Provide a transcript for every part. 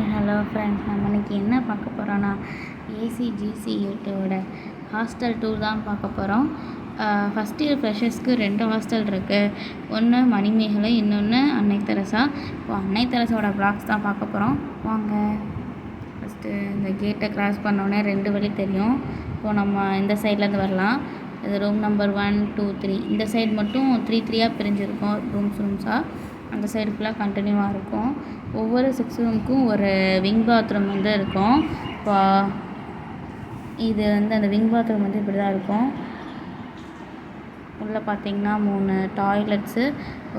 Hi hello friends, நம்ம இன்றைக்கி என்ன பார்க்க போகிறோன்னா ஏசிஜிசியூட்டோட ஹாஸ்டல் டூர் தான் பார்க்க போகிறோம். ஃபஸ்ட் இயர் ஃப்ரெஷர்ஸ்க்கு 2 ஹாஸ்டல் இருக்குது. ஒன்று மணிமேகலை, இன்னொன்று அன்னை தெரசா. இப்போ அன்னை தெரசாவோட ப்ளாக்ஸ் தான் பார்க்க போகிறோம். வாங்க. ஃபஸ்ட்டு இந்த கேட்டை க்ராஸ் பண்ணோன்னே 2 வழி தெரியும். இப்போது நம்ம இந்த சைட்லேருந்து வரலாம். இது ரூம் நம்பர் 1, 2, 3. இந்த சைடு மட்டும் 3 பிரிஞ்சிருக்கும் ரூம்ஸாக. அந்த சைடு ஃபுல்லாக கண்டினியூவாக இருக்கும். ஒவ்வொரு 6 ரூமுக்கும் ஒரு விங் பாத்ரூம் இருக்கும். இப்போ இது அந்த விங் பாத்ரூம் இப்படி தான் இருக்கும். உள்ளே பார்த்திங்கன்னா 3 டாய்லெட்ஸு,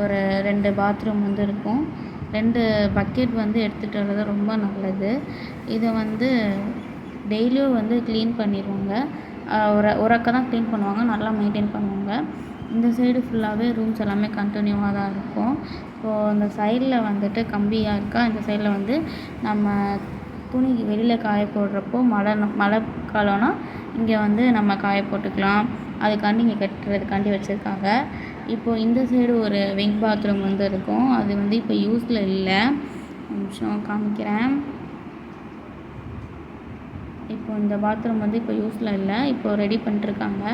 ஒரு 2 பாத்ரூம் இருக்கும். 2 பக்கெட் எடுத்துகிட்டு வர்றது ரொம்ப நல்லது. இதை டெய்லியும் க்ளீன் பண்ணிடுவாங்க. ஒரு அக்கா தான் க்ளீன் பண்ணுவாங்க, நல்லா மெயின்டைன் பண்ணுவாங்க. இந்த சைடு ஃபுல்லாகவே ரூம்ஸ் எல்லாமே கண்டினியூவாக தான் இருக்கும். இப்போது இந்த சைடில் கம்பியாக இருக்கா, இந்த சைடில் நம்ம துணி வெளியில் காய போடுறப்போ மழை காலம்னா இங்கே நம்ம காய போட்டுக்கலாம். அதுக்காண்டி இங்கே கட்டுறதுக்காண்டி வச்சுருக்காங்க. இப்போது இந்த சைடு ஒரு விங் பாத்ரூம் இருக்கும். அது இப்போ யூஸில் இல்லை. நிமிஷம் காமிக்கிறேன். இப்போ இந்த பாத்ரூம் இப்போ யூஸில் இல்லை. இப்போது ரெடி பண்ணிட்டுருக்காங்க.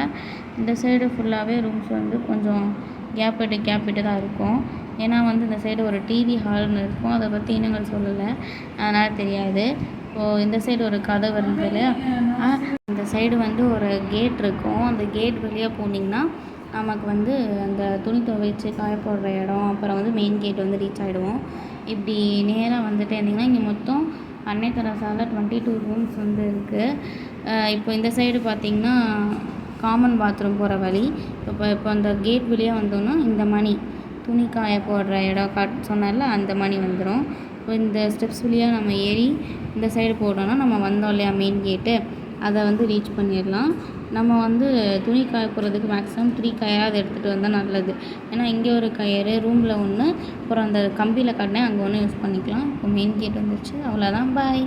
இந்த சைடு ஃபுல்லாகவே ரூம்ஸ் கொஞ்சம் கேப் விட்டு தான் இருக்கும். ஏன்னா இந்த சைடு ஒரு டிவி ஹால்னு இருக்கும். அதை பற்றி இன்னங்கள் சொல்லலை, அதனால் தெரியாது. இப்போது இந்த சைடு ஒரு கதவு இருந்தது இல்லையா, இந்த சைடு ஒரு கேட் இருக்கும். அந்த கேட் வழியாக போனீங்கன்னா நமக்கு அந்த துணி துவைச்சி காய போடுற இடம், அப்புறம் மெயின் கேட் ரீச் ஆகிடுவோம். இப்படி நேராக இருந்தீங்கன்னா இங்கே மொத்தம் அன்னை தெரசாவில் 22 ரூம்ஸ் இருக்குது. இப்போ இந்த சைடு பார்த்திங்கன்னா காமன் பாத்ரூம் போகிற வழி. இப்போ அந்த கேட் வழியாக வந்தோன்னா இந்த மணி துணி காய போடுற இடம் சொன்னால அந்த மணி வந்துடும். இப்போ இந்த ஸ்டெப்ஸ் வழியாக நம்ம ஏறி இந்த சைடு போட்டோன்னா நம்ம வந்தோம் இல்லையா மெயின் கேட்டு, அதை ரீச் பண்ணிடலாம். நம்ம துணி காய போடுறதுக்கு மேக்ஸிமம் 3 கயராவது எடுத்துகிட்டு வந்தால் நல்லது. ஏன்னா இங்கே ஒரு கயிறு, ரூமில் ஒன்று, அப்புறம் அந்த கம்பியில் காட்டினேன் அங்கே ஒன்று யூஸ் பண்ணிக்கலாம். இப்போ மெயின் கேட் வந்துருச்சு. அவ்வளோதான். பாய்.